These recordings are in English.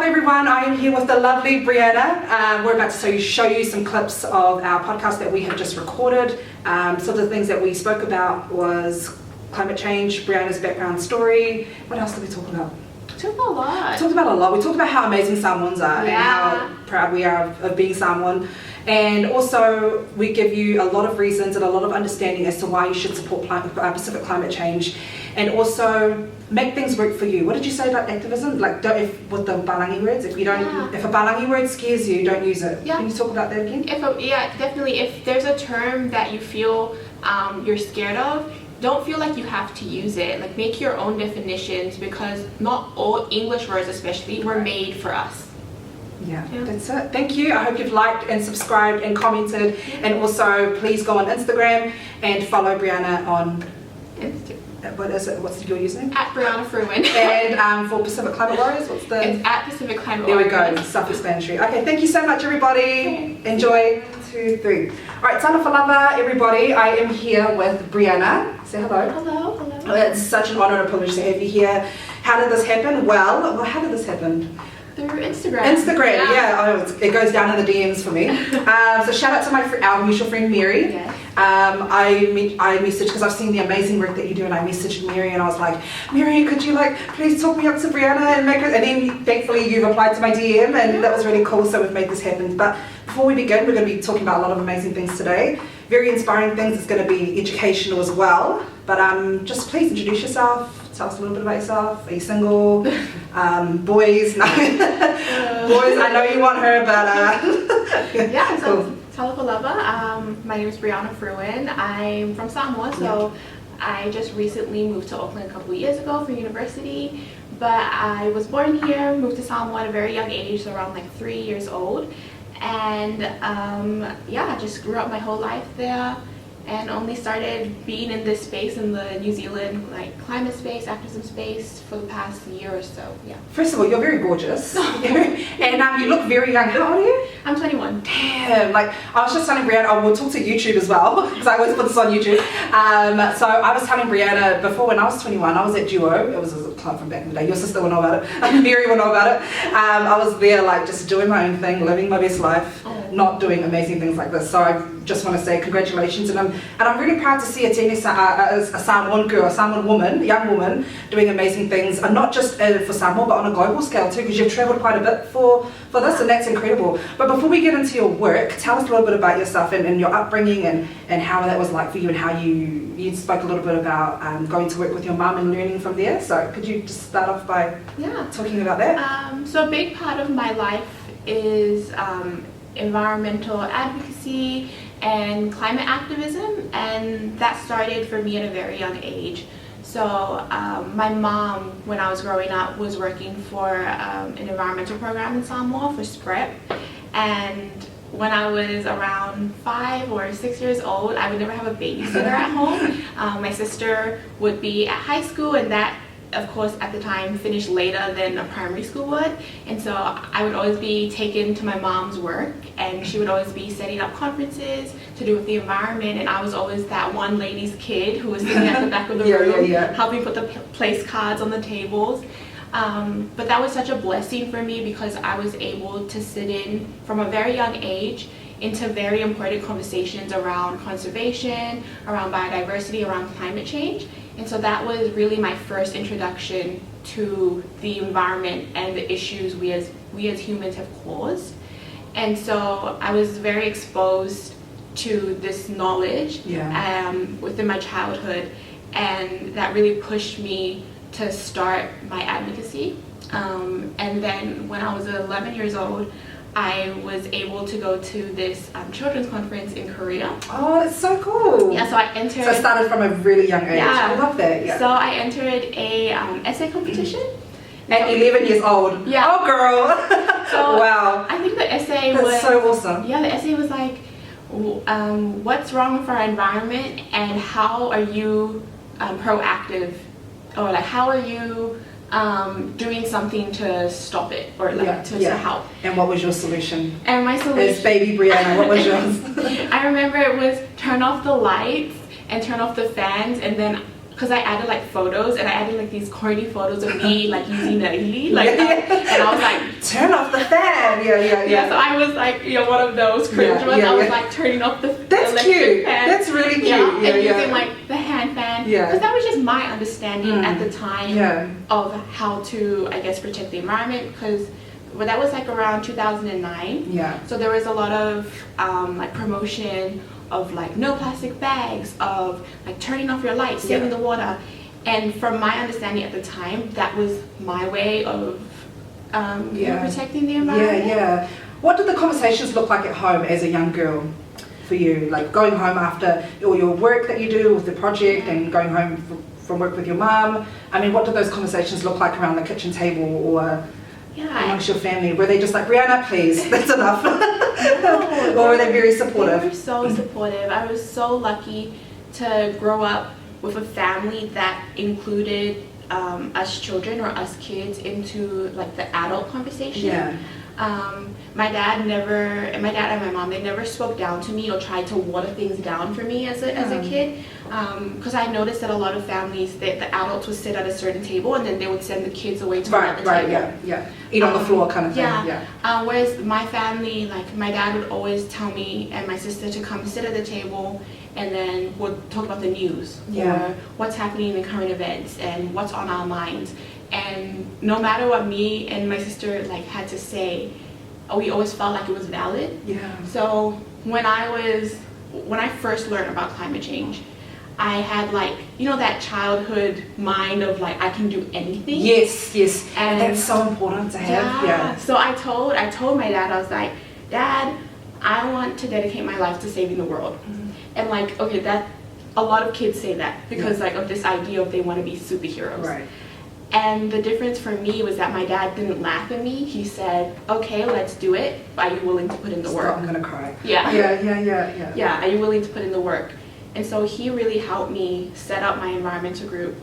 Hello everyone, I am here with the lovely Brianna. We're about to show you some clips of our podcast that we have just recorded. So the things that we spoke about was climate change, Brianna's background story. What else did we talk about? We talked about a lot. We talked about a lot. We talked about how amazing Samoans are and how proud we are of being Samoan. And also we give you a lot of reasons and a lot of understanding as to why you should support Pacific climate change, and also make things work for you. What did you say about activism? Like, with the balangi words, if a balangi word scares you, don't use it. Can you talk about that again? Definitely. If there's a term that you feel you're scared of, don't feel like you have to use it. Like, make your own definitions, because not all English words especially were made for us. Yeah, that's it. Thank you. I hope you've liked and subscribed and commented, and also please go on Instagram and follow Brianna on Instagram. What is it? What's your username? At Brianna Fruean. And for Pacific Climate Warriors, what's the? It's at Pacific Climate There Warriors. we go, self-explanatory. Okay, thank you so much, everybody. Enjoy. 1, 2, 3. All right, Tana Falava, everybody. I am here with Brianna. Say hello. Hello. It's such an honor and a privilege to have you here. How did this happen? Well, how did this happen? Through Instagram. It goes down in the DMs for me. So shout out to our mutual friend Mary. Yes. I messaged, because I've seen the amazing work that you do, and I messaged Mary and I was like, Mary, could you please talk me up to Brianna and make her, and then thankfully you replied to my DM, and that was really cool, so we've made this happen. But before we begin, we're going to be talking about a lot of amazing things today. Very inspiring things. It's going to be educational as well. But just please introduce yourself. Tell us a little bit about yourself. Are you single? Boys? No. Boys, I know you want her, but... So Talapalava. My name is Brianna Fruean. I'm from Samoa, so I just recently moved to Auckland a couple of years ago for university. But I was born here, moved to Samoa at a very young age, so around 3 years old. And I just grew up my whole life there, and only started being in this space, in the New Zealand climate space, activism space, for the past year or so. First of all, you're very gorgeous. And you look very young. How old are you? I'm 21. Damn, I was just telling Brianna, we'll talk to YouTube as well, because I always put this on YouTube. So I was telling Brianna, before, when I was 21, I was at Duo. It was a club from back in the day. Your sister will know about it. Mary will know about it. I was there just doing my own thing, living my best life, not doing amazing things like this. So I just want to say congratulations, and I'm really proud to see a Samoan girl, a Samoan woman, young woman, doing amazing things, and not just for Samoa, but on a global scale too, because you've travelled quite a bit for this, and that's incredible. But before we get into your work, tell us a little bit about yourself and your upbringing, and how that was like for you, and how you spoke a little bit about going to work with your mum and learning from there. So could you just start off by talking about that? So a big part of my life is environmental advocacy and climate activism, and that started for me at a very young age. So my mom, when I was growing up, was working for an environmental program in Samoa for SPREP, and when I was around 5 or 6 years old, I would never have a babysitter at home. My sister would be at high school, and that, of course, at the time finished later than a primary school would, and so I would always be taken to my mom's work, and she would always be setting up conferences to do with the environment, and I was always that one lady's kid who was sitting at the back of the room helping put the place cards on the tables. But that was such a blessing for me, because I was able to sit in from a very young age into very important conversations around conservation, around biodiversity, around climate change. And so that was really my first introduction to the environment and the issues we as humans have caused. And so I was very exposed to this knowledge within my childhood, and that really pushed me to start my advocacy. And then when I was 11 years old, I was able to go to this children's conference in Korea. Oh, that's so cool. Yeah, so I entered... So it started from a really young age. I love that. So I entered a essay competition. At 11 years old? Yeah. Oh, girl. So wow. I think the essay That's so awesome. Yeah, the essay was like, what's wrong with our environment, and how are you proactive, or how are you doing something to stop it, or to help. And what was your solution? And my solution is baby Brianna. What was yours? I remember it was turn off the lights and turn off the fans, and then because I added photos, and I added these corny photos of me using the ili, and I was like, turn off the fan. Yeah, so I was like, one of those cringe ones. I was like turning off the electric cute. fan. That's really cute. And using like the hand fan. Because that was just my understanding at the time of how to, I guess, protect the environment. Because that was like around 2009. Yeah. So there was a lot of like promotion of like no plastic bags, of like turning off your lights, saving the water. And from my understanding at the time, that was my way of protecting the environment. Yeah. What did the conversations look like at home as a young girl for you? Like going home after all your work that you do with the project and going home from work with your mum. I mean, what did those conversations look like around the kitchen table or amongst your family? Were they just like, Brianna, please, that's enough? No, or were they very supportive? They were so supportive. I was so lucky to grow up with a family that included us children or us kids into like the adult conversation. My dad and my mom, they never spoke down to me or tried to water things down for me as a kid, because I noticed that a lot of families, the adults would sit at a certain table and then they would send the kids away to another table. Eat on the floor kind of thing. Whereas my family, like my dad would always tell me and my sister to come sit at the table, and then would talk about the news or what's happening in the current events and what's on our minds. And no matter what me and my sister like had to say, we always felt like it was valid. So when I first learned about climate change, I had like, that childhood mind of like, I can do anything. Yes. And that's so important to have. So I told my dad, I was like, Dad, I want to dedicate my life to saving the world. And like, okay, that a lot of kids say that because like of this idea of they want to be superheroes. Right. And the difference for me was that my dad didn't laugh at me. He said, okay, let's do it. Are you willing to put in the work? I'm gonna cry. Yeah, are you willing to put in the work? And so he really helped me set up my environmental group.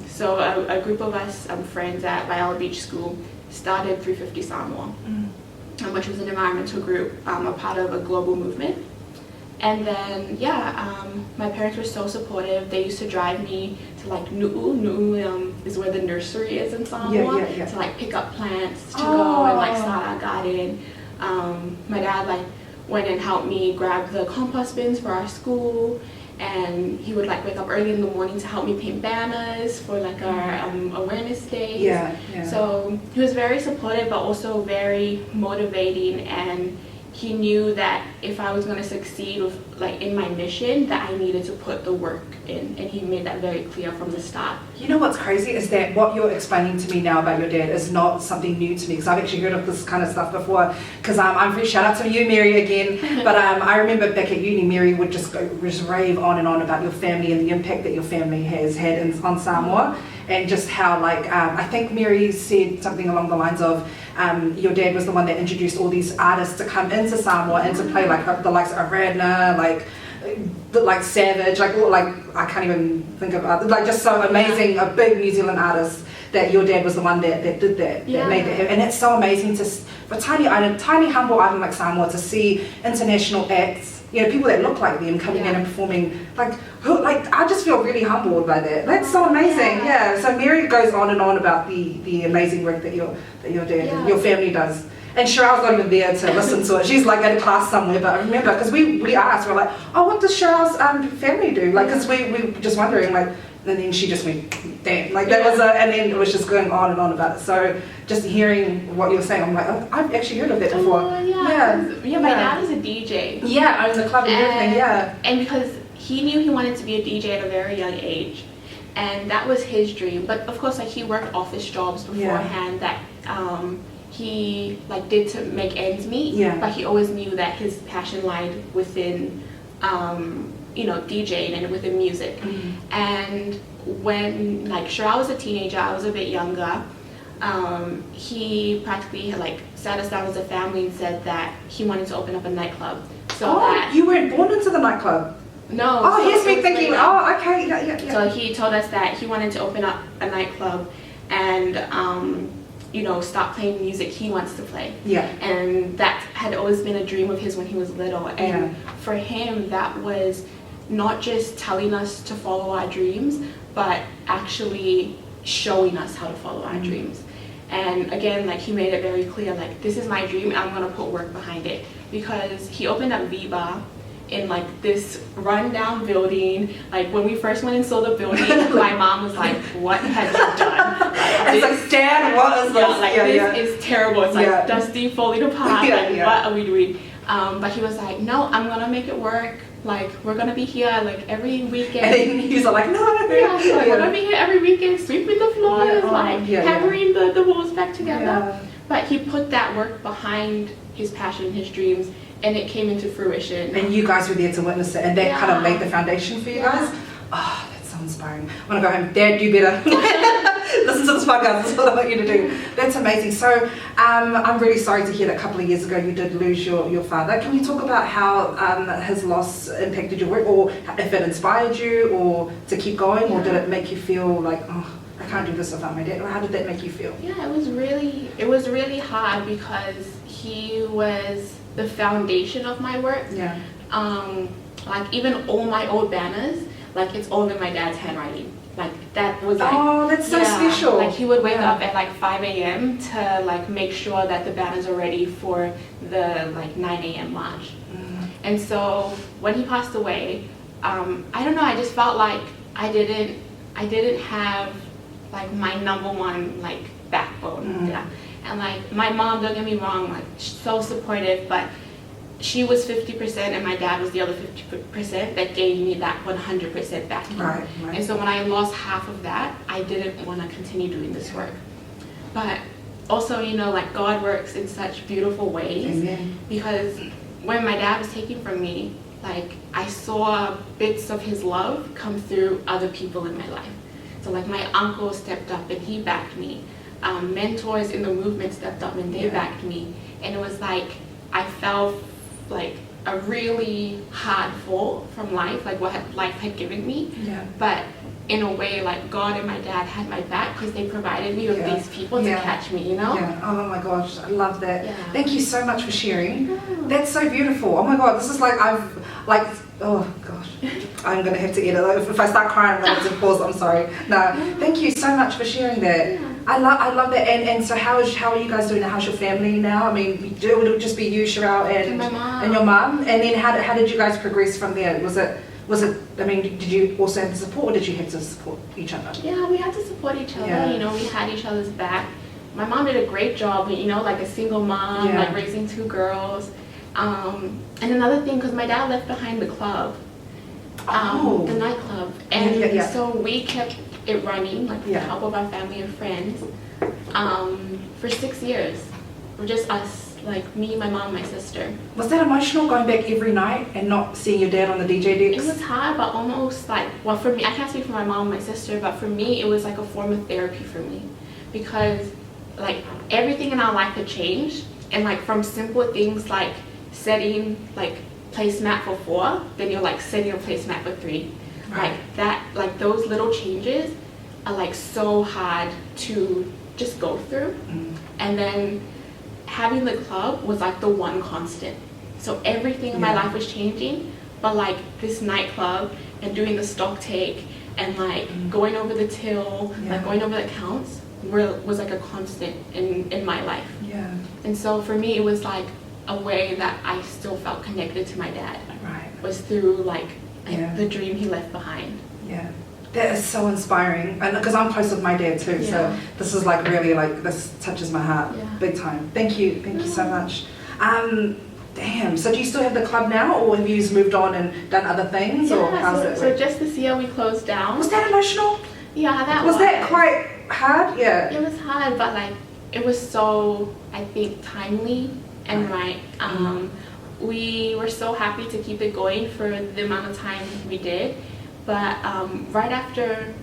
So a group of us friends at Viola Beach School started 350 Samoan, which was an environmental group, a part of a global movement. And then, my parents were so supportive. They used to drive me to like Nu'u. Nu'u is where the nursery is in Samoa. To like pick up plants to go and like start our garden. My dad like went and helped me grab the compost bins for our school. And he would like wake up early in the morning to help me paint banners for like our awareness days. So he was very supportive, but also very motivating, and he knew that if I was going to succeed with like in my mission, that I needed to put the work in, and he made that very clear from the start. You know what's crazy is that what you're explaining to me now about your dad is not something new to me, because I've actually heard of this kind of stuff before. Because I'm free, shout out to you, Mary, again. But I remember back at uni, Mary would just rave on and on about your family and the impact that your family has had on Samoa, and just how like I think Mary said something along the lines of your dad was the one that introduced all these artists to come into Samoa and to play like the likes of Radna, like Savage, like I can't even think of other, like just so amazing, a big New Zealand artist, that your dad was the one that did that, that made that happen. And it's so amazing for tiny humble island like Samoa to see international acts, people that look like them coming in and performing, I just feel really humbled by that. That's so amazing. So Mary goes on and on about the amazing work that your dad and your family does. And Cherelle's not even there to listen to it. She's like at a class somewhere. But I remember, because we asked, we're like, oh, what does Cherelle's family do? Like, because we were just wondering, like, and then she just went, damn. Like, that was and then it was just going on and on about it. So just hearing what you were saying, I'm like, oh, I've actually heard of that before. My dad is a DJ. Owns the club and everything, And because he knew he wanted to be a DJ at a very young age. And that was his dream. But of course, like, he worked office jobs beforehand that he like did to make ends meet, but he always knew that his passion lied within DJing and within music. And when like Cherelle was a teenager, I was a bit younger, he practically had like sat us down as a family and said that he wanted to open up a nightclub. So you weren't born into the nightclub? No. Oh, here's me thinking, okay, So he told us that he wanted to open up a nightclub and stop playing music he wants to play. And that had always been a dream of his when he was little. And for him, that was not just telling us to follow our dreams, but actually showing us how to follow our dreams. And again, like he made it very clear, like this is my dream and I'm gonna put work behind it. Because he opened up Viva in like this rundown building. Like when we first went and saw the building, my mom was like, "What have you done?" It's like, Dad, what is this? Yeah, like this is terrible. It's like dusty, falling apart. Like what are we doing? But he was like, "No, I'm gonna make it work. Like we're gonna be here like every weekend." And he's like, "No, yeah, he's like, we're gonna be here every weekend, sweeping the floors, hammering the walls back together." Yeah. But he put that work behind his passion, his dreams, and it came into fruition. And you guys were there to witness it, and that kind of laid the foundation for you guys. Oh, that's so inspiring. I'm gonna go home. Dad, do better. Listen to this podcast. That's what I want you to do. That's amazing. So, I'm really sorry to hear that a couple of years ago you did lose your father. Can you talk about how his loss impacted your work, or if it inspired you, or to keep going, or did it make you feel like, oh, I can't do this without my dad? Or how did that make you feel? Yeah, it was really hard because he was the foundation of my work. Yeah. Like even all my old banners, like it's all in my dad's handwriting. Like that was like, oh, that's so special. Like he would wake up at like 5 a.m. to like make sure that the banners are ready for the like 9 a.m. march. And so when he passed away, I don't know, I just felt like I didn't have like my number one like backbone. Yeah. And like my mom, don't get me wrong, like so supportive, but she was 50% and my dad was the other 50% that gave me that 100% backing. Right. And so when I lost half of that, I didn't want to continue doing this work. But also, you know, like God works in such beautiful ways. Amen. Because when my dad was taken from me, like I saw bits of his love come through other people in my life. So like my uncle stepped up and he backed me. Mentors in the movement stepped up and they backed me. And it was like I felt like a really hard fall from life, like what life had given me. Yeah. But in a way, like God and my dad had my back because they provided me with these people to catch me, you know? Yeah. Oh my gosh, I love that. Yeah. Thank you so much for sharing. That's so beautiful. Oh my God, this is like oh gosh, I'm gonna have to edit. If I start crying, I'm gonna have to pause. I'm sorry. No, thank you so much for sharing that. Yeah. I love that. And so how are you guys doing now? How's your family now? I mean, it would just be you, Cherelle, and my mom. And your mom. And then how did you guys progress from there? Was it? I mean, did you also have to support, or did you have to support each other? Yeah, we had to support each other. Yeah. You know, we had each other's back. My mom did a great job, you know, like a single mom, like raising 2 girls. And another thing, because my dad left behind the club, the nightclub, and so we kept it running, like with the help of our family and friends, for 6 years. We're just us, like me, my mom, my sister. Was that emotional, going back every night and not seeing your dad on the DJ decks? It was hard, but almost like, well, for me, I can't speak for my mom and my sister, but for me, it was like a form of therapy for me, because like everything in our life had changed, and like from simple things like setting like placemat for 4, then you're like setting a placemat for 3. Right. Like that, like those little changes are like so hard to just go through. And then having the club was like the one constant. So everything in my life was changing, but like this nightclub and doing the stock take and like going over the till, like going over the accounts was like a constant in my life. Yeah. And so for me, it was like a way that I still felt connected to my dad. Right. Was through like the dream he left behind. Yeah. That is so inspiring, and because I'm close with my dad too, so this is like really like, this touches my heart big time. Thank you so much. Damn, so do you still have the club now, or have you just moved on and done other things, or how's it? So just this year we closed down. Was that emotional? Yeah, that was that quite hard? Yeah. It was hard, but like it was so, I think, timely and right. We were so happy to keep it going for the amount of time we did. But right after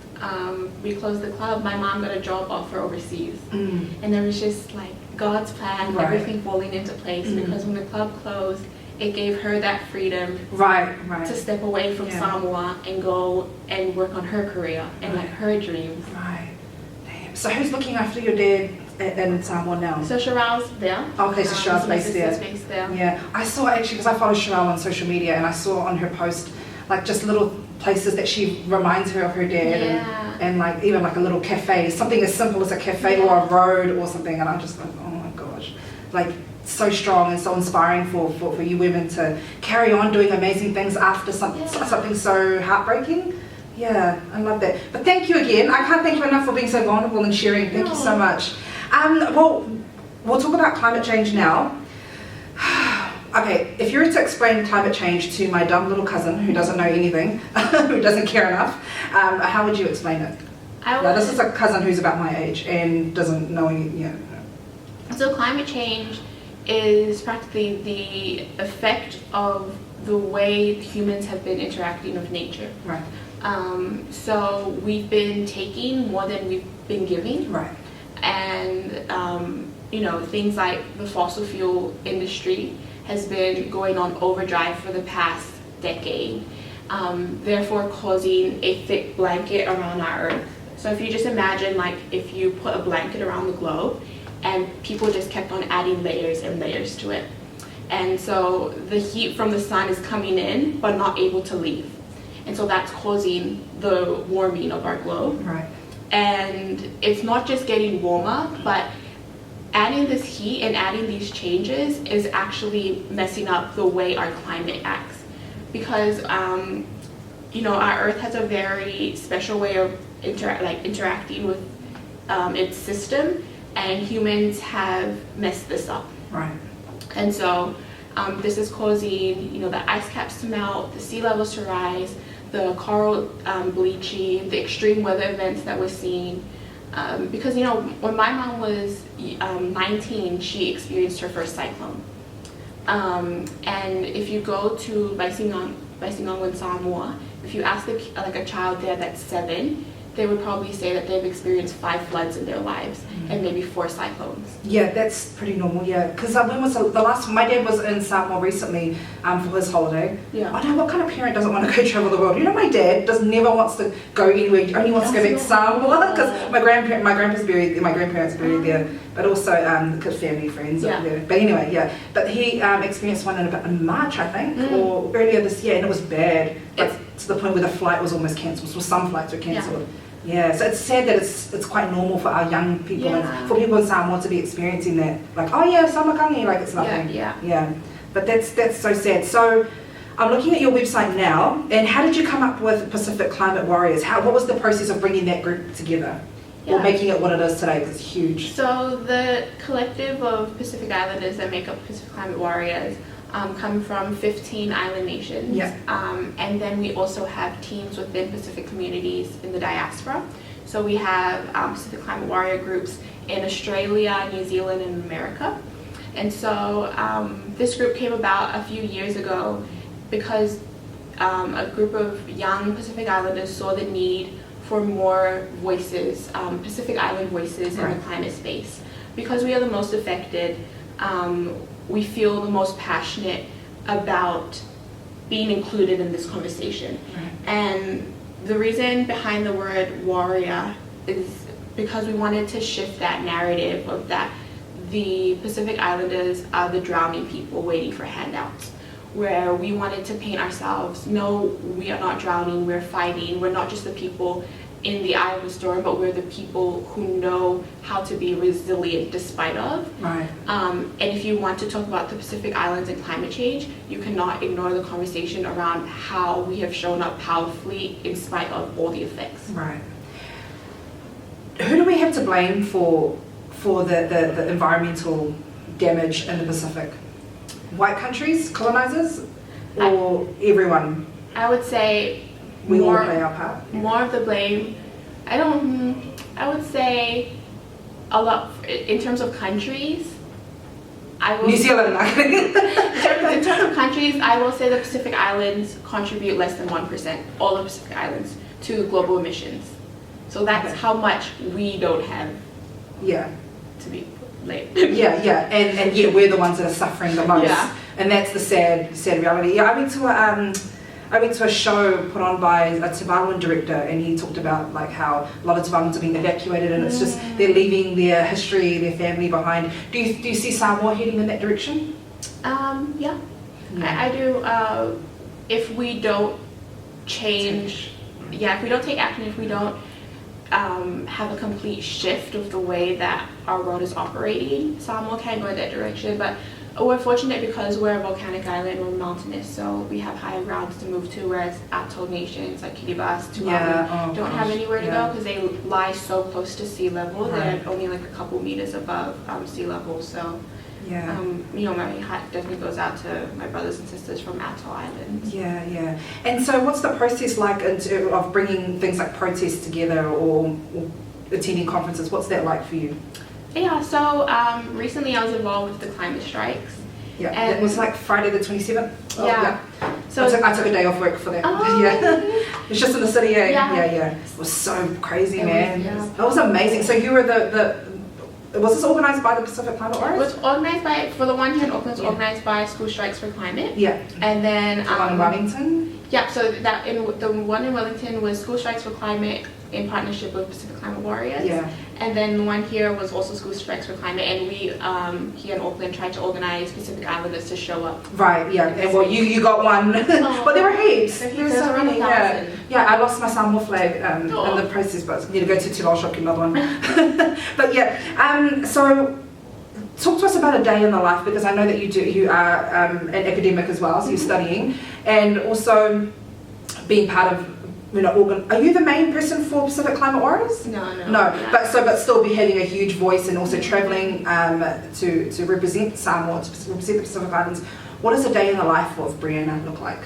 we closed the club, my mom got a job offer overseas. And there was just like God's plan, everything falling into place, because when the club closed, it gave her that freedom to step away from Samoa and go and work on her career and like her dreams. Right. Damn. So who's looking after your dad in Samoa now? So Cherelle's there. Okay, so Cherelle's based there. Yeah, I saw actually, because I follow Cherelle on social media, and I saw on her post like just little places that she reminds her of her dad, and like even like a little cafe, something as simple as a cafe or a road or something, and I'm just like, oh my gosh, like so strong and so inspiring for you women to carry on doing amazing things after something so heartbreaking. Yeah, I love that. But thank you again. I can't thank you enough for being so vulnerable and sharing. Thank you so much. Well, we'll talk about climate change now. Okay, if you were to explain climate change to my dumb little cousin who doesn't know anything, who doesn't care enough, how would you explain it? Now, this is a cousin who's about my age and doesn't know any. So climate change is practically the effect of the way humans have been interacting with nature. Right. So we've been taking more than we've been giving. Right. And things like the fossil fuel industry has been going on overdrive for the past decade, therefore causing a thick blanket around our Earth. So if you just imagine, like, if you put a blanket around the globe and people just kept on adding layers and layers to it. And so the heat from the sun is coming in but not able to leave. And so that's causing the warming of our globe. Right. And it's not just getting warmer, but adding this heat and adding these changes is actually messing up the way our climate acts. Because, our Earth has a very special way of interacting with its system, and humans have messed this up. Right. And so this is causing, the ice caps to melt, the sea levels to rise, the coral bleaching, the extreme weather events that we're seeing. Because, when my mom was 19, she experienced her first cyclone. And if you go to Baisingang in Samoa, if you ask a child there that's 7, they would probably say that they've experienced 5 floods in their lives and maybe 4 cyclones. Yeah, that's pretty normal, yeah. Because when was the last, my dad was in Samoa recently for his holiday. Yeah. I know, what kind of parent doesn't want to go travel the world? My dad never wants to go anywhere, he only wants to go back to Samoa, because my grandparents buried there, but also because family, friends up there. But anyway, yeah. But he experienced one in March, I think, or earlier this year, and it was bad. To the point where the flight was almost cancelled, so some flights were cancelled. Yeah, so it's sad that it's quite normal for our young people and for people in Samoa to be experiencing that. Like, oh yeah, samakangi, like it's nothing. Yeah. But that's so sad. So I'm looking at your website now, and how did you come up with Pacific Climate Warriors? What was the process of bringing that group together? Or making it what it is today, because it's huge. So the collective of Pacific Islanders that make up Pacific Climate Warriors come from 15 island nations. And then we also have teams within Pacific communities in the diaspora. So we have Pacific Climate Warrior groups in Australia, New Zealand, and America. And so this group came about a few years ago because a group of young Pacific Islanders saw the need for more voices, Pacific Island voices in the climate space. Because we are the most affected, we feel the most passionate about being included in this conversation. And the reason behind the word warrior is because we wanted to shift that narrative of that the Pacific Islanders are the drowning people waiting for handouts, where we wanted to paint ourselves, no, we are not drowning, we're fighting, we're not just the people in the eye of the storm, but we're the people who know how to be resilient despite of. And if you want to talk about the Pacific Islands and climate change, you cannot ignore the conversation around how we have shown up powerfully in spite of all the effects. Who do we have to blame for the environmental damage in the Pacific? White countries, colonizers, or everyone? I would say we all play our part. More of the blame. I would say a lot in terms of countries. New Zealand. in terms of countries, I will say the Pacific Islands contribute less than 1%, all the Pacific Islands, to global emissions. So that's how much we don't have. To be blamed. And yet we're the ones that are suffering the most. And that's the sad reality. I went to a show put on by a Tuvaluan director, and he talked about like how a lot of Tuvaluans are being evacuated, and it's just they're leaving their history, their family behind. Do you see Samoa heading in that direction? I do. If we don't change, if we don't take action, if we don't have a complete shift of the way that our world is operating. Samoa can go in that direction, but we're fortunate because we're a volcanic island, we're mountainous, so we have higher grounds to move to, whereas atoll nations like Kiribati, Tuvalu don't have anywhere to go because they lie so close to sea level. They're only like a couple meters above sea level. So you know, my hat definitely goes out to my brothers and sisters from atoll islands. Yeah. And so what's the process like of bringing things like protests together or attending conferences? What's that like for you? Yeah, so recently I was involved with the climate strikes. Yeah, and it was like Friday the 27th. So I took a day off work for that. It's just in the city. Yeah. It was so crazy, man. It was amazing. So you were was this organised by the Pacific Climate Warriors? It was organised for the one here in Auckland, it was organised by School Strikes for Climate. Yeah. And then the one in Wellington? Yeah, so the one in Wellington was School Strikes for Climate in partnership with Pacific Climate Warriors. Yeah. And then the one here was also School Strikes for Climate, and we here in Auckland tried to organise Pacific Islanders to show up. Right, yeah. And well, you got one, but there were heaps. There were so many. Yeah, I lost my Samoa flag in the process, but I need to go to Cherelle shop, get another one. But yeah, so talk to us about a day in the life, because I know that you are an academic as well, so you're studying, and also being part of, you know, are you the main person for Pacific Climate Warriors? No. But still be having a huge voice and also travelling to represent Samoa, to represent the Pacific Islands. What does a day in the life of Brianna look like?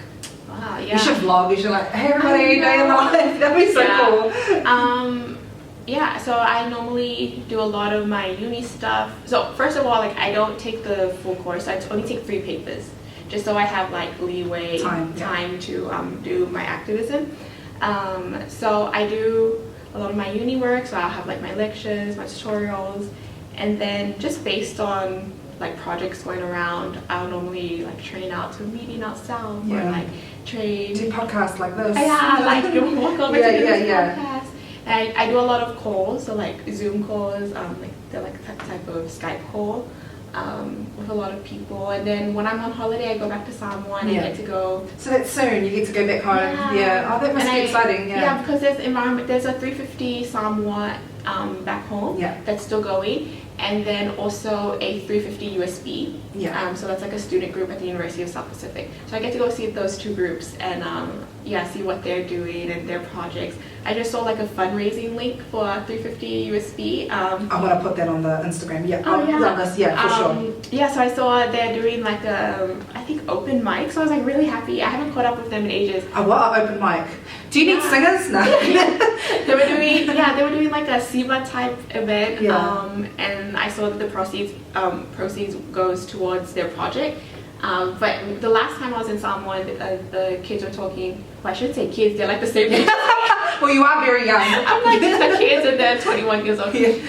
Wow, yeah. You should vlog. You should like, hey everybody, day in the life. That'd be so cool. Yeah, so I normally do a lot of my uni stuff. So first of all, like I don't take the full course. I only take 3 papers, just so I have like leeway time to do my activism. So I do a lot of my uni work, so I'll have like my lectures, my tutorials, and then just based on like projects going around, I'll normally like train out to a meeting out south or like train. Do podcasts like this. Yeah, like you walk over to this podcast. And I do a lot of calls, so like Zoom calls, like they're like that type of Skype call. With a lot of people, and then when I'm on holiday I go back to Samoa and I get to go. So that's soon, you get to go back home. Oh, that must be exciting. Yeah, because there's a 350 Samoa back home that's still going, and then also a 350 USB. So that's like a student group at the University of South Pacific. So I get to go see those 2 groups and see what they're doing and their projects. I just saw like a fundraising link for 350 USB. I'm gonna put that on the Instagram. For sure. So I saw they're doing like I think open mic. So I was like really happy. I haven't caught up with them in ages. What open mic? Do you need singers? No. They were doing like a SIBA type event. And I saw that the proceeds goes towards their project. But the last time I was in Samoa, the kids were talking. Well, I shouldn't say kids; they're like the same age. Well, you are very young. I'm like the kids, and they're 21 years old. You're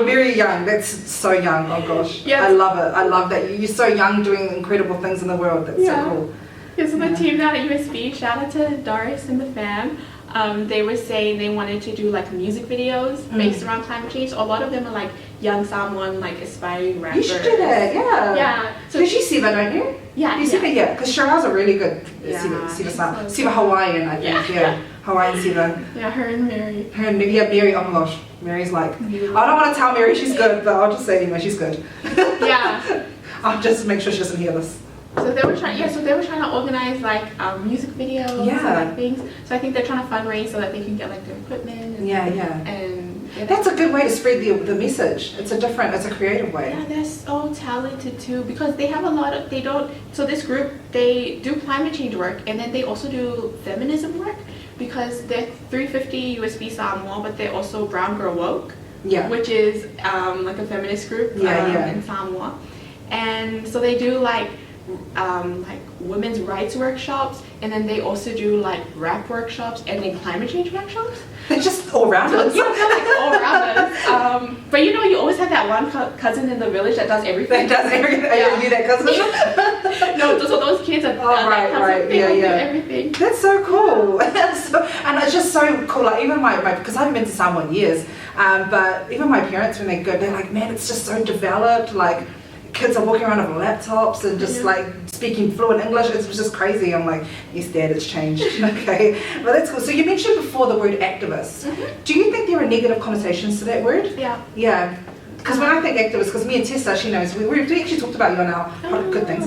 very young. That's so young. Oh gosh, I love it. I love that you're so young, doing incredible things in the world. That's so cool. So the team down at USB, shout out to Doris and the fam. They were saying they wanted to do like music videos based around climate change. So a lot of them are like young Samoan, like aspiring rappers. You should do that, Yeah. So did you see that, don't you? Yeah. You see that, yeah. Because Cherelle's a really good Siva Hawaiian, I think. Yeah. Hawaiian Siva. Yeah, her and Mary. Mary. Oh my gosh, Mary's like. I don't want to tell Mary she's good, but I'll just say anyway, she's good. Yeah. I'll just make sure she doesn't hear this. So they were trying to organize like music videos and like things. So I think they're trying to fundraise so that they can get like their equipment. And that's a good way to spread the message. It's a creative way. Yeah, they're so talented too, because they have a lot of so this group, they do climate change work and then they also do feminism work, because they're 350 USB Samoa, but they're also Brown Girl Woke, which is like a feminist group in Samoa. And so they do like women's rights workshops, and then they also do like rap workshops and then climate change workshops. They're just all rounders. They're like all rounders. But you know, you always have that one cousin in the village that does everything. That does everything. Yeah. Are you that cousin? No, so those kids are right. They do everything. That's so cool. And it's just so cool. Like even my because I haven't been to Samoa in years, but even my parents when they go, they're like, man, it's just so developed. Like kids are walking around with laptops and just like speaking fluent English. It was just crazy. I'm like, yes, Dad, it's changed. Okay, but that's cool. So you mentioned before the word activist. Do you think there are negative connotations to that word? Yeah. Yeah. Because when I think activist, because me and Tessa, she knows, we actually talked about you on our good things.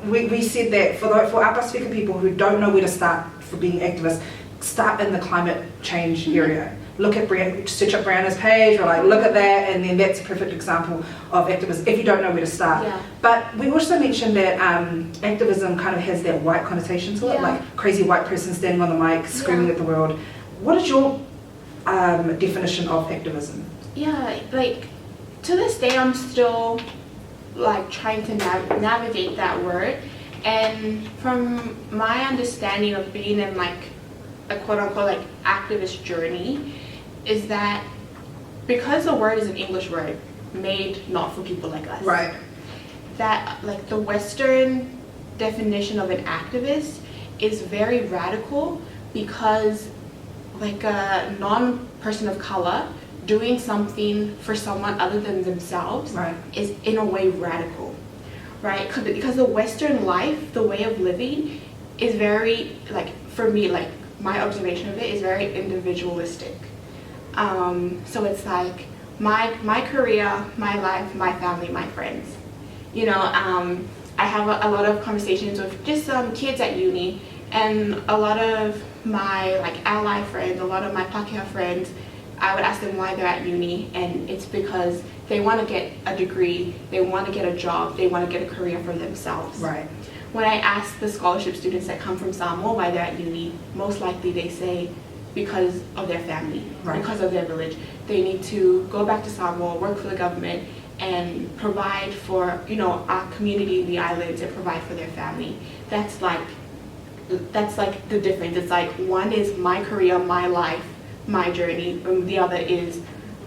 We said that for our Pasifika people who don't know where to start for being activists, start in the climate change area. Look at search up Brianna's page, or like look at that, and then that's a perfect example of activism if you don't know where to start. Yeah. But we also mentioned that activism kind of has that white connotation to it, like crazy white person standing on the mic screaming at the world. What is your definition of activism? Yeah, like to this day I'm still like trying to navigate that word, and from my understanding of being in like a quote-unquote like activist journey is that because the word is an English word made not for people like us, right, that like the Western definition of an activist is very radical, because like a non-person of color doing something for someone other than themselves is in a way radical, right? Because the Western life, the way of living is very, like for me, like my observation of it is very individualistic. So it's like my career, my life, my family, my friends. You know, I have a lot of conversations with just kids at uni, and a lot of my like ally friends, a lot of my Pākehā friends, I would ask them why they're at uni, and it's because they want to get a degree, they want to get a job, they want to get a career for themselves. Right. When I ask the scholarship students that come from Samoa why they're at uni, most likely they say because of their family, because of their village. They need to go back to Samoa, work for the government, and provide for, you know, our community in the islands, and provide for their family. That's like the difference. It's like one is my career, my life, my journey, and the other is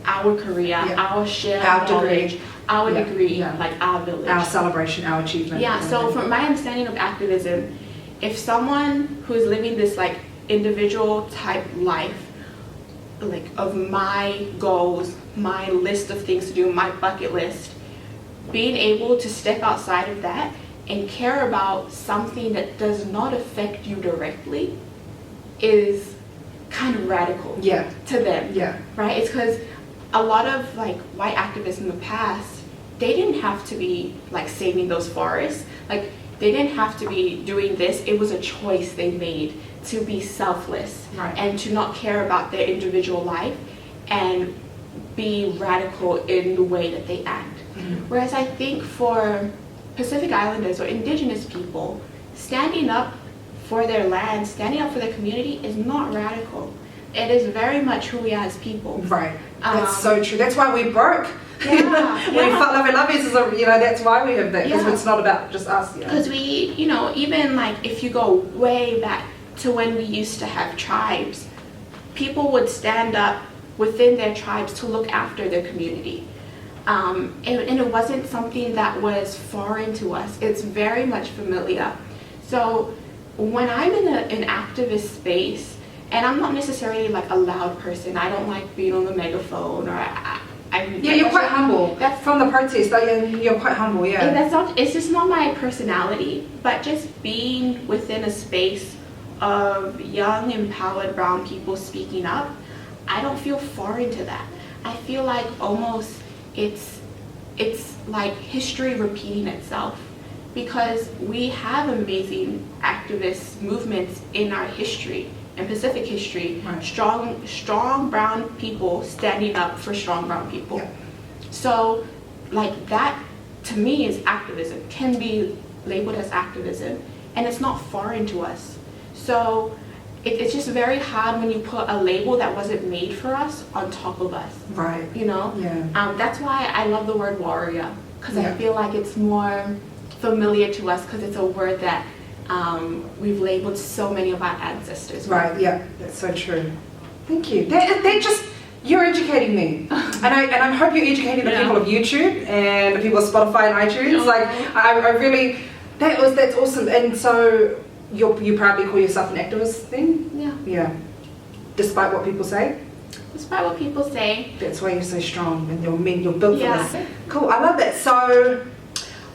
our career, our share of knowledge, our degree, like our village. Our celebration, our achievement. Yeah, so from my understanding of activism, if someone who's living this like individual type life, like of my goals, my list of things to do, my bucket list, being able to step outside of that and care about something that does not affect you directly is kind of radical to them. Yeah. Right? It's because a lot of like white activists in the past, they didn't have to be like saving those forests. Like they didn't have to be doing this. It was a choice they made to be selfless and to not care about their individual life and be radical in the way that they act. Whereas I think for Pacific Islanders or Indigenous people, standing up for their land, standing up for their community is not radical. It is very much who we are as people. Right. That's so true. That's why we broke. We felt love is, you know, that's why we have that, because it's not about just us. Because we, you know, even like if you go way back to when we used to have tribes, people would stand up within their tribes to look after their community. And it wasn't something that was foreign to us. It's very much familiar. So when I'm in an activist space, and I'm not necessarily like a loud person, I don't like being on the megaphone, or you're quite humble. That's from the protest. You're quite humble, It's just not my personality. But just being within a space of young, empowered brown people speaking up, I don't feel foreign to that. I feel like almost it's like history repeating itself, because we have amazing activist movements in our history and Pacific history, strong brown people standing up for strong brown people. So like that to me is activism, can be labeled as activism, and it's not foreign to us. So it's just very hard when you put a label that wasn't made for us on top of us. Right. You know? That's why I love the word warrior, because I feel like it's more familiar to us, because it's a word that we've labeled so many of our ancestors. Right, that's so true. Thank you. That just, you're educating me. and I hope you're educating the people of YouTube and the people of Spotify and iTunes. Like, I really, that's awesome. And so, you proudly call yourself an activist then? Yeah. Despite what people say? Despite what people say. That's why you're so strong and you're built for Yeah. this. Cool, I love that. So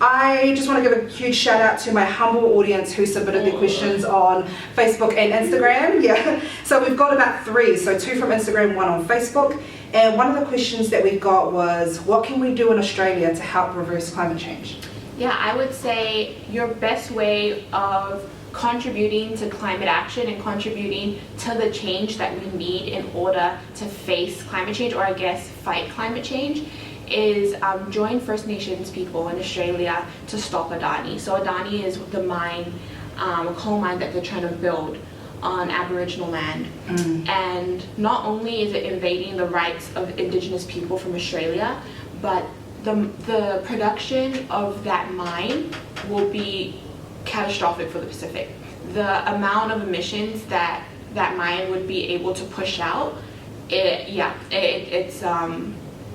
I just want to give a huge shout out to my humble audience who submitted their questions on Facebook and Instagram. Yeah. So we've got about 3. So 2 from Instagram, 1 on Facebook. And one of the questions that we got was, what can we do in Australia to help reverse climate change? Yeah, I would say your best way of contributing to climate action and contributing to the change that we need in order to face climate change, or I guess fight climate change, is join First Nations people in Australia to stop Adani. So Adani is the mine, a coal mine that they're trying to build on Aboriginal land. And not only is it invading the rights of Indigenous people from Australia, but the production of that mine will be catastrophic for the Pacific. The amount of emissions that mine would be able to push out, it's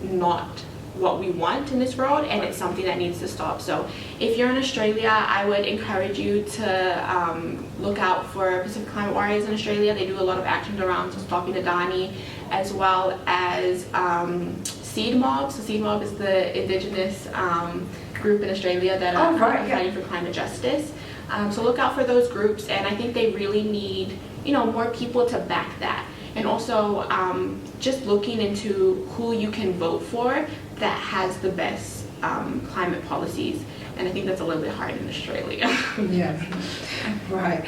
not what we want in this world, and it's something that needs to stop. So if you're in Australia, I would encourage you to look out for Pacific Climate Warriors in Australia. They do a lot of actions around stopping Adani, as well as Seed Mob. So Seed Mob is the Indigenous group in Australia that are fighting for climate justice. So look out for those groups, and I think they really need, more people to back that. And also just looking into who you can vote for that has the best climate policies. And I think that's a little bit hard in Australia. Yeah, right.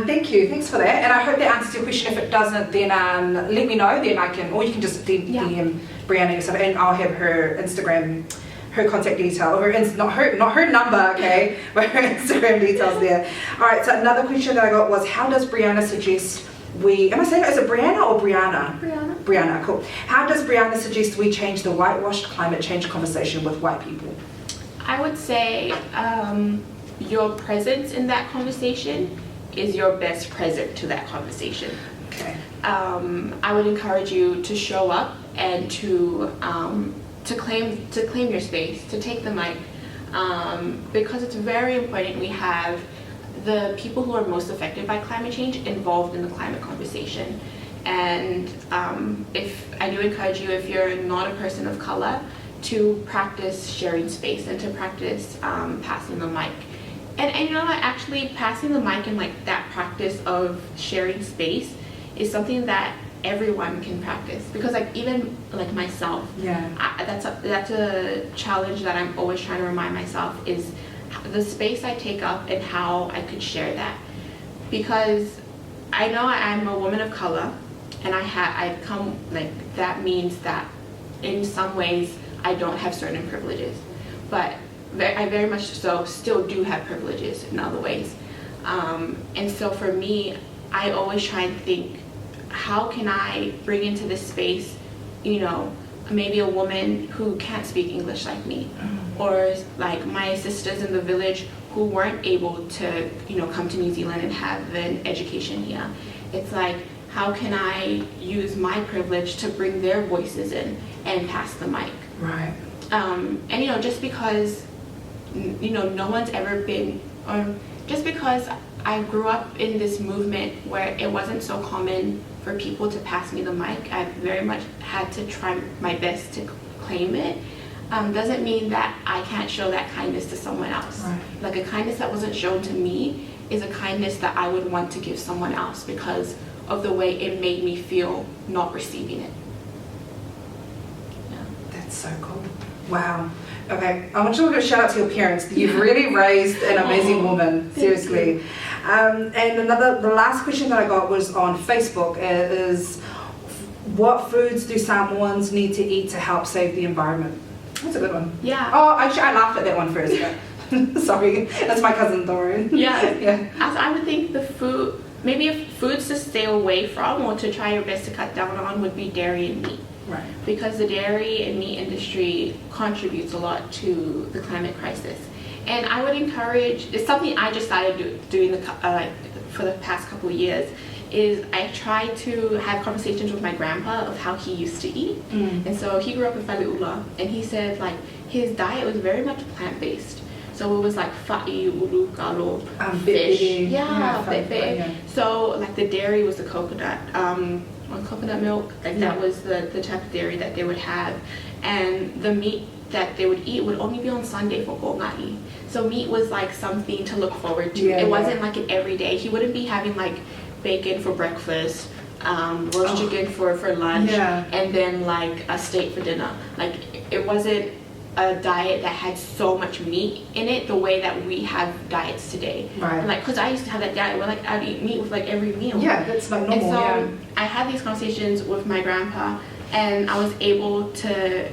Thank you. Thanks for that. And I hope that answers your question. If it doesn't, then let me know. Then I can, or you can just DM Brianna yourself, and I'll have her Instagram, her contact detail, or not her number, okay, but her Instagram details there. All right. So another question that I got was, how does Brianna suggest am I saying it? Is it Brianna or Brianna? Brianna. Brianna, cool. How does Brianna suggest we change the whitewashed climate change conversation with white people? I would say your presence in that conversation is your best present to that conversation. Okay. I would encourage you to show up and to claim your space, to take the mic, because it's very important we have the people who are most affected by climate change involved in the climate conversation. And if I do encourage you, if you're not a person of color, to practice sharing space and to practice passing the mic. And you know what, actually passing the mic and like that practice of sharing space is something that everyone can practice, because like even like myself, that's a challenge that I'm always trying to remind myself, is the space I take up and how I could share that. Because I know I'm a woman of color, and I come, like, that means that in some ways I don't have certain privileges, but I very much so still do have privileges in other ways. And so for me, I always try and think, how can I bring into this space, maybe a woman who can't speak English like me, or like my sisters in the village who weren't able to, come to New Zealand and have an education here. It's like, how can I use my privilege to bring their voices in and pass the mic? Right. And just because, no one's ever been, or just because I grew up in this movement where it wasn't so common for people to pass me the mic, I very much had to try my best to claim it. Doesn't mean that I can't show that kindness to someone else. Right. Like, a kindness that wasn't shown to me is a kindness that I would want to give someone else because of the way it made me feel not receiving it. Yeah. That's so cool. Wow. Okay, I want you to give a shout out to your parents. You've really raised an amazing woman, seriously. And the last question that I got was on Facebook is, what foods do Samoans need to eat to help save the environment? That's a good one. Yeah. Oh, actually, I laughed at that one first. Sorry, that's my cousin Dorian. Yeah. As I would think maybe if foods to stay away from or to try your best to cut down on would be dairy and meat. Right. Because the dairy and meat industry contributes a lot to the climate crisis. And I would encourage, it's something I just started doing for the past couple of years, is I try to have conversations with my grandpa of how he used to eat. And so he grew up in Fali'ula, and he said like his diet was very much plant-based. So it was like fa'i, ulu, galo, fish. Yeah. So like the dairy was the coconut, on coconut milk. Like that was the type of dairy that they would have, and the meat that they would eat would only be on Sunday for gongari. So meat was like something to look forward to. It wasn't like an everyday. He wouldn't be having like bacon for breakfast, roast chicken for lunch, and then like a steak for dinner. Like it wasn't a diet that had so much meat in it the way that we have diets today. Right. And like, because I used to have that diet where like I'd eat meat with like every meal. Yeah, that's like normal. And so I had these conversations with my grandpa, and I was able to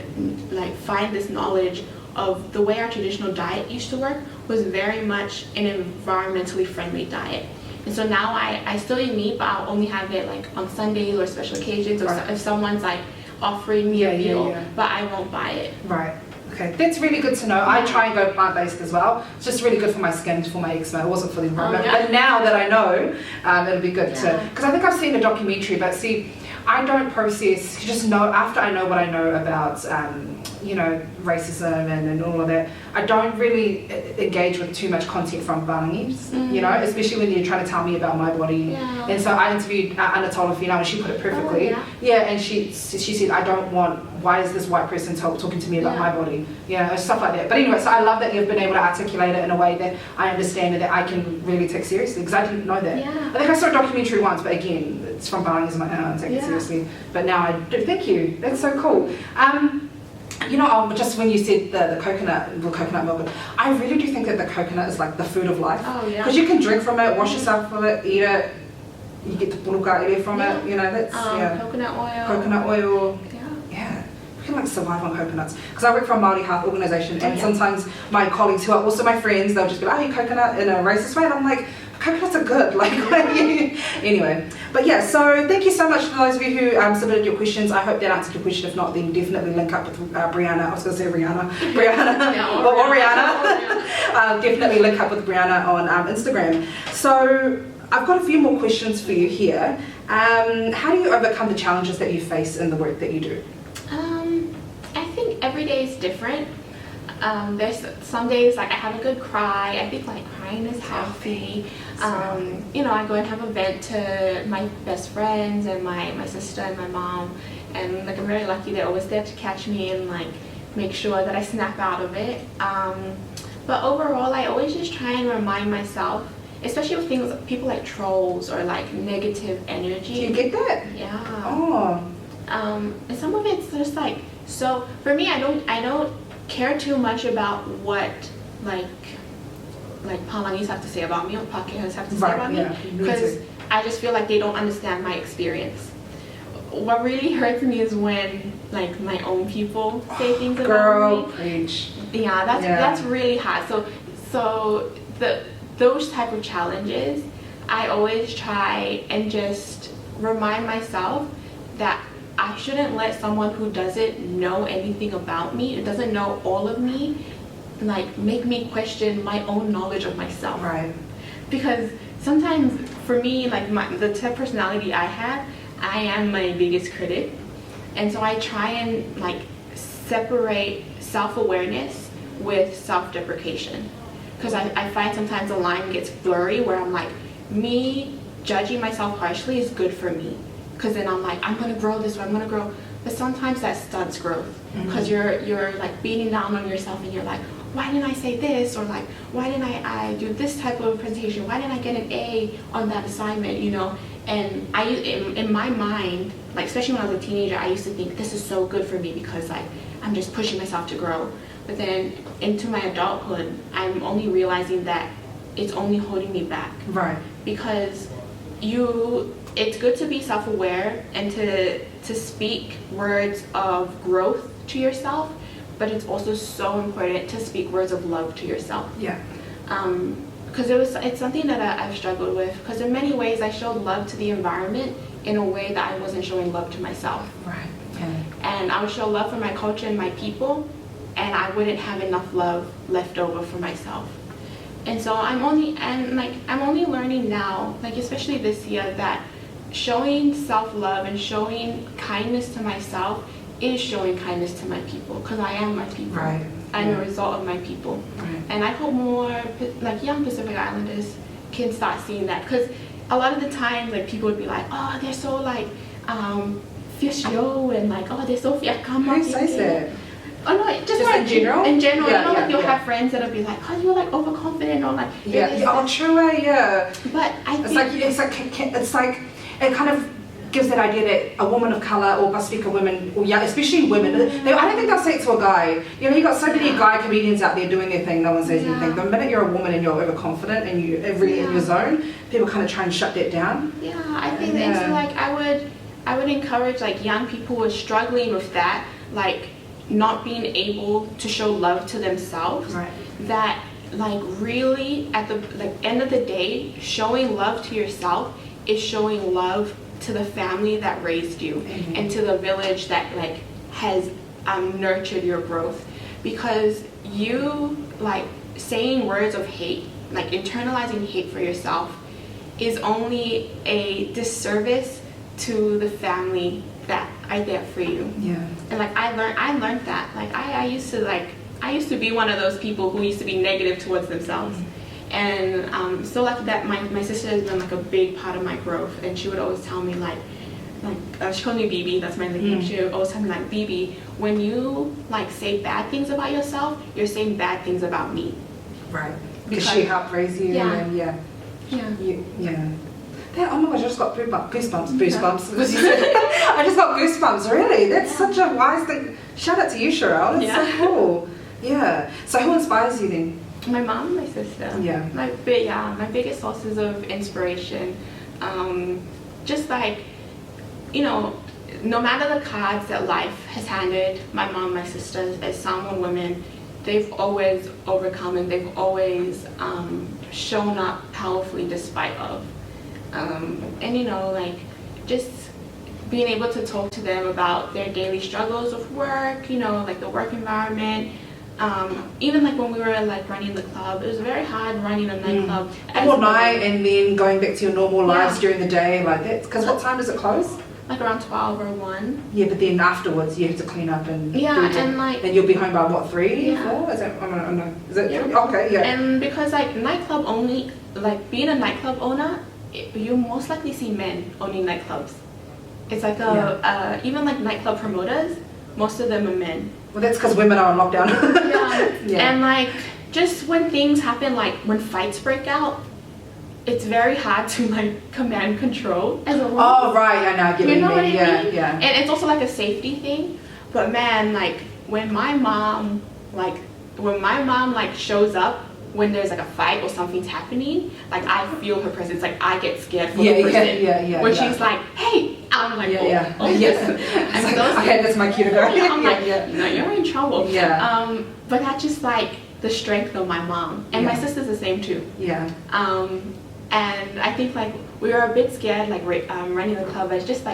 like find this knowledge of the way our traditional diet used to work was very much an environmentally friendly diet. And so now I still eat meat, but I'll only have it like on Sundays or special occasions, or if someone's like offering me a meal, but I won't buy it. Right. Okay, that's really good to know. I try and go plant-based as well. It's just really good for my skin, for my eczema. It wasn't for the environment. But now that I know, it'll be good to... Because I think I've seen a documentary, but see, I don't process, just know, after I know what I know about, you know, racism and all of that, I don't really engage with too much content from Balinese, you know, especially when you're trying to tell me about my body. And so I interviewed Untitled Chapter, and she put it perfectly. And she said, I don't want, why is this white person talking to me about my body? Stuff like that. But anyway, so I love that you've been able to articulate it in a way that I understand and that I can really take seriously, because I didn't know that. I think I saw a documentary once, but again, it's from Balinese, I'm like, I don't take it seriously. But now I do. Thank you. That's so cool. You know, just when you said the coconut milk, I really do think that the coconut is like the food of life. Because you can drink from it, wash yourself with it, eat it, you get the puruka from it, you know, that's, coconut oil. Coconut oil. We can like survive on coconuts. Because I work for a Māori health organisation, and sometimes my colleagues who are also my friends, they'll just be like, I eat coconut in a racist way, and I'm like, coconuts are good, like, anyway. But yeah, so thank you so much to those of you who submitted your questions. I hope that answered your question. If not, then definitely link up with Brianna. I was going to say Brianna, or Rihanna. Definitely link up with Brianna on Instagram. So I've got a few more questions for you here. How do you overcome the challenges that you face in the work that you do? I think every day is different. There's some days like I have a good cry. I think like crying is healthy. You know, I go and have a vent to my best friends and my sister and my mom, and like I'm very lucky they're always there to catch me and like make sure that I snap out of it. But overall, I always just try and remind myself, especially with things like people like trolls or like negative energy. Do you get that? Yeah. Oh. And some of it's just like, so for me, I don't care too much about what like Palangis have to say about me or Pakeha's have to say about me, because I just feel like they don't understand my experience. What really hurts me is when like my own people say things about me. Girl, preach. Yeah, that's really hard. So those type of challenges, I always try and just remind myself that I shouldn't let someone who doesn't know anything about me, who doesn't know all of me, like make me question my own knowledge of myself. Right. Because sometimes for me, like the type of personality I have, I am my biggest critic. And so I try and like separate self-awareness with self-deprecation. Because I find sometimes the line gets blurry where I'm like, me judging myself harshly is good for me. Because then I'm like, I'm going to grow this way, I'm going to grow. But sometimes that stunts growth. Because you're like beating down on yourself and you're like, why didn't I say this? Or like, why didn't I do this type of presentation? Why didn't I get an A on that assignment, you know? And in my mind, like especially when I was a teenager, I used to think this is so good for me because like I'm just pushing myself to grow. But then into my adulthood, I'm only realizing that it's only holding me back. Right. Because it's good to be self-aware and to speak words of growth to yourself, but it's also so important to speak words of love to yourself. Yeah. Because it's something that I've struggled with, because in many ways I showed love to the environment in a way that I wasn't showing love to myself. Right. Okay. And I would show love for my culture and my people, and I wouldn't have enough love left over for myself. And so I'm only learning now, like especially this year, that showing self-love and showing kindness to myself is showing kindness to my people, because I am my people. Right. I'm a result of my people. Right. And I hope more like young Pacific Islanders can start seeing that, because a lot of the times like people would be like, oh, they're so like fierce and like, oh, they're so fierce. Who says that? Oh no, just like in general? In general, Yeah, you know, yeah, like you'll yeah. have friends that'll be like, oh, you're like overconfident or like. Oh, true, yeah. But I think it's like it kind of gives that idea that a woman of color or Pacifica women, or yeah, especially women, I don't think they'll say it to a guy. You know, you got so many guy comedians out there doing their thing. No one says anything. The minute you're a woman and you're overconfident and you're really in your zone, people kind of try and shut that down. Yeah, I think that so like I would encourage like young people who are struggling with that, like not being able to show love to themselves. Right. That like really at the end of the day, showing love to yourself is showing love to the family that raised you and to the village that like has nurtured your growth, because you like saying words of hate, like internalizing hate for yourself is only a disservice to the family that are there for you. Yeah. And like I learned that like I used to be one of those people who used to be negative towards themselves. And so lucky that my sister has been like a big part of my growth, and she would always tell me like she called me BB, that's my nickname. She would always tell me like, BB, when you like say bad things about yourself, you're saying bad things about me. Right. Because she helped raise you. Yeah. And Yeah. Oh my gosh, I just got goosebumps. Because you said, I just got goosebumps, really. That's such a wise thing. Shout out to you, Cherelle. That's so cool. Yeah. So who inspires you then? My mom and my sister. Yeah. My biggest sources of inspiration. Just like, you know, no matter the cards that life has handed my mom, my sisters, as Samoan women, they've always overcome and they've always shown up powerfully despite of. And you know, like just being able to talk to them about their daily struggles of work, you know, like the work environment. Even like when we were like running the club, it was very hard running a nightclub. All night and then going back to your normal lives during the day, like that. Because what time does it close? Like around 12 or 1. Yeah, but then afterwards you have to clean up and and you'll be home by what, 3, Yeah. 4? Is that? I don't know. Is it? Yeah. 3? Okay, yeah. And because like nightclub only, like being a nightclub owner, you most likely see men owning nightclubs. It's like even like nightclub promoters, most of them are men. Well, that's because women are on lockdown. And like just when things happen, like when fights break out, it's very hard to like command control as a woman. Oh right, I know. I get you know what I mean? Yeah. And it's also like a safety thing. But man, like when my mom shows up when there's like a fight or something's happening, like I feel her presence. Like I get scared for the person. When she's like, hey, I'm like, yes. Like, okay, that's my cue to go. I'm like, no, you're in trouble. Yeah. But that's just like the strength of my mom, and my sister's the same too. Yeah. And I think like we were a bit scared, like running the club as just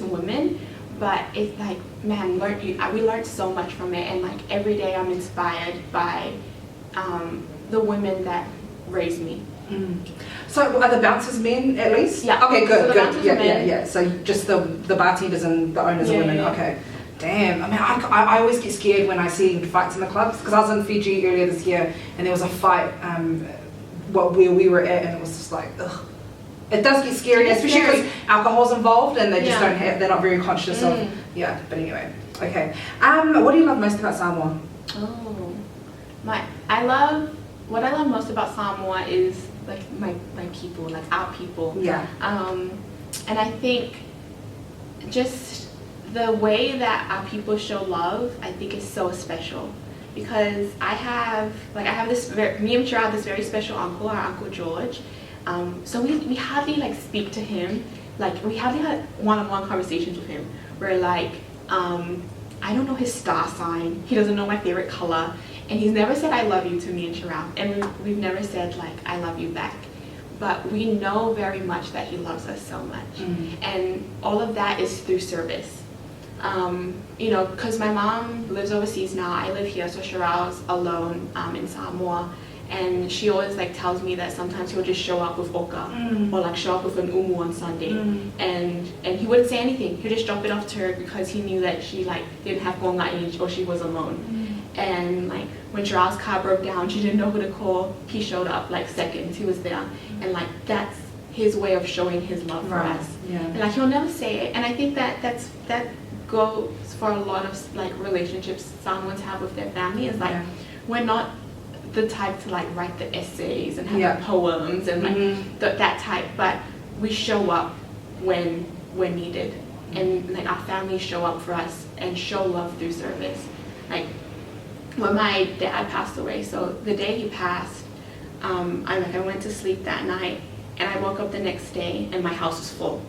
women, but it's like, man, we learned so much from it, and like every day I'm inspired by the women that raised me. So are the bouncers men at least? Yeah. Okay, good, So good. Yeah. So just the bartenders and the owners are women. Yeah. Okay. Damn. I mean, I always get scared when I see fights in the clubs, because I was in Fiji earlier this year and there was a fight where we were at, and it was just like, ugh. It does get scary, especially because alcohol's involved and they just they're not very conscious of, but anyway. Okay. What do you love most about Samoa? What I love most about Samoa is like my people, like our people. Yeah. And I think just the way that our people show love, I think is so special, because I have this me and Cherelle have this very special uncle, our Uncle George. So we hardly like speak to him, like we hardly had one-on-one conversations with him. We're like, I don't know his star sign, he doesn't know my favorite color, and he's never said I love you to me and Cherelle, and we've never said like I love you back. But we know very much that he loves us so much, and all of that is through service. You know, because my mom lives overseas now, I live here, so Cherelle's alone in Samoa, and she always like tells me that sometimes he'll just show up with oka, or like show up with an umu on Sunday, and he wouldn't say anything. He'd just drop it off to her because he knew that she like didn't have gonga or she was alone. And like when Cherelle's car broke down, she didn't know who to call. He showed up like seconds. He was there, and like that's his way of showing his love for us. Yeah. And like he'll never say it. And I think that goes for a lot of like relationships Samoans have with their family. Is like we're not the type to like write the essays and have like poems and like that type, but we show up when we're needed, and like our families show up for us and show love through service. Like when my dad passed away, so the day he passed, I went to sleep that night and I woke up the next day and my house was full,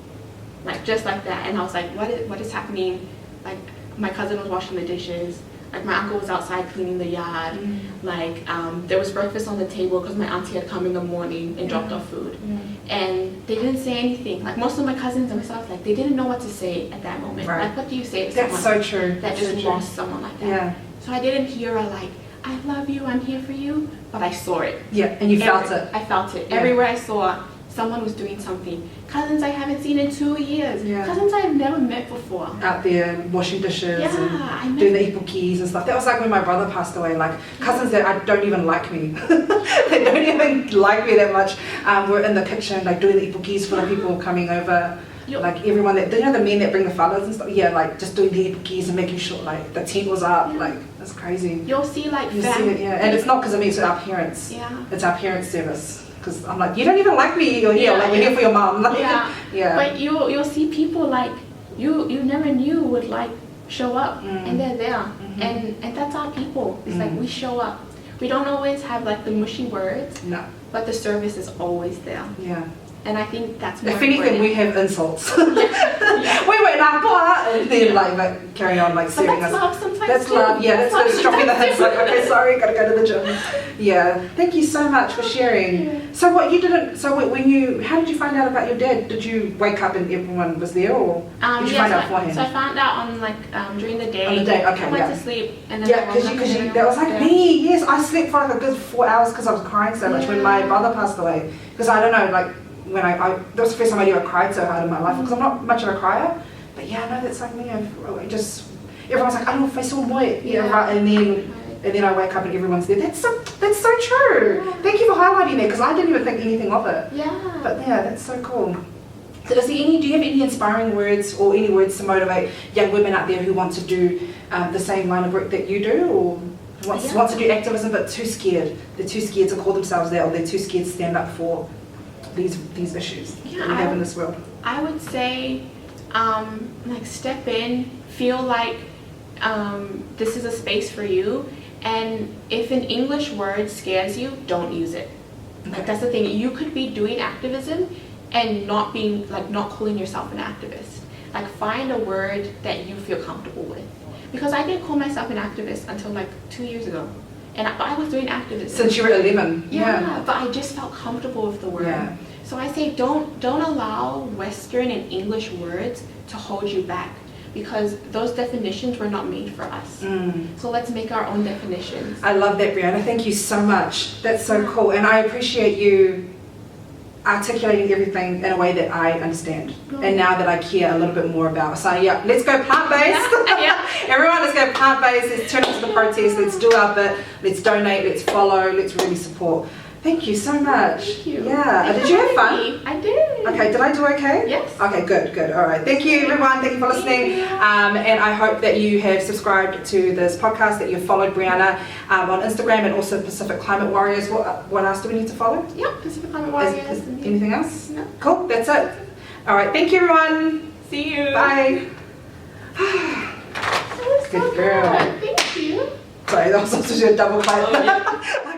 like just like that. And I was like, what is happening? Like my cousin was washing the dishes, like my uncle was outside cleaning the yard, like there was breakfast on the table because my auntie had come in the morning and dropped off food, and they didn't say anything. Like most of my cousins and myself, like they didn't know what to say at that moment. Like what do you say to someone so true. that just lost someone like that? So I didn't hear a like, I love you, I'm here for you, but I saw it. And you felt it. I felt it. Everywhere I saw, someone was doing something. Cousins I haven't seen in 2 years. Cousins I've never met before. Out there washing dishes and doing the ipukis and stuff. That was like when my brother passed away. Like cousins that I don't even like me. They don't even like me that much. We're in the kitchen like doing the ipukis for the people coming over. Like everyone that, you know, the men that bring the fathers and stuff, like just doing the ipukis and making sure like the tent was up, like that's crazy. You'll see like you see it, and it's not because of me, it's our parents. It's our parents' service. Because I'm like, you don't even like me, you're here, like we're here for your mom. Like, But you'll see people like you never knew would like show up and they're there, and that's our people. It's like we show up. We don't always have like the mushy words, but the service is always there. And I think that's more if anything, important. we have insults. We went up, and then like carry on like serving us. Love sometimes. That's love. That's good. Stroking the hips. Like, okay, sorry, gotta go to the gym. Thank you so much for sharing. So what you didn't? So how did you find out about your dad? Did you wake up and everyone was there, or did you find out beforehand? So I found out on like during the day. On the day, okay. I went to sleep, and then because that was like me. Yes, I slept for like a good 4 hours because I was crying so much when my brother passed away. Because I don't know, like. When that was the first time I ever cried so hard in my life, because I'm not much of a crier, but I know that's like me. Everyone's like, I don't know if I saw more, and then I wake up and everyone's there. That's so true. Thank you for highlighting that, because I didn't even think anything of it. But that's so cool. So do you have any inspiring words or any words to motivate young women out there who want to do the same line of work that you do, or want to do activism but too scared? They're too scared to call themselves that, or they're too scared to stand up for these issues that we have in this world? I would say like step in, feel like this is a space for you, and if an English word scares you, don't use it. Like that's the thing, you could be doing activism and not calling yourself an activist. Like find a word that you feel comfortable with, because I didn't call myself an activist until like 2 years ago. But I was doing activism since you were 11. But I just felt comfortable with the word. So I say don't allow Western and English words to hold you back, because those definitions were not made for us. So let's make our own definitions. I love that, Brianna. Thank you so much. That's so cool, and I appreciate you articulating everything in a way that I understand, and now that I care a little bit more about. So let's go plant-based. Everyone, let's go plant-based. Let's turn into the protest. Let's do our bit. Let's donate. Let's follow. Let's really support. Thank you so much. Thank you. Did you have fun? I did. Okay, did I do okay? Yes. Okay, good. All right. Thank you, everyone. Thank you for listening. And I hope that you have subscribed to this podcast, that you've followed Brianna on Instagram, and also Pacific Climate Warriors. What else do we need to follow? Pacific Climate Warriors. Anything else? No. Cool, that's it. All right, thank you, everyone. See you. Bye. That was Good so girl. good. Thank you. Sorry, that was supposed to do a double clap.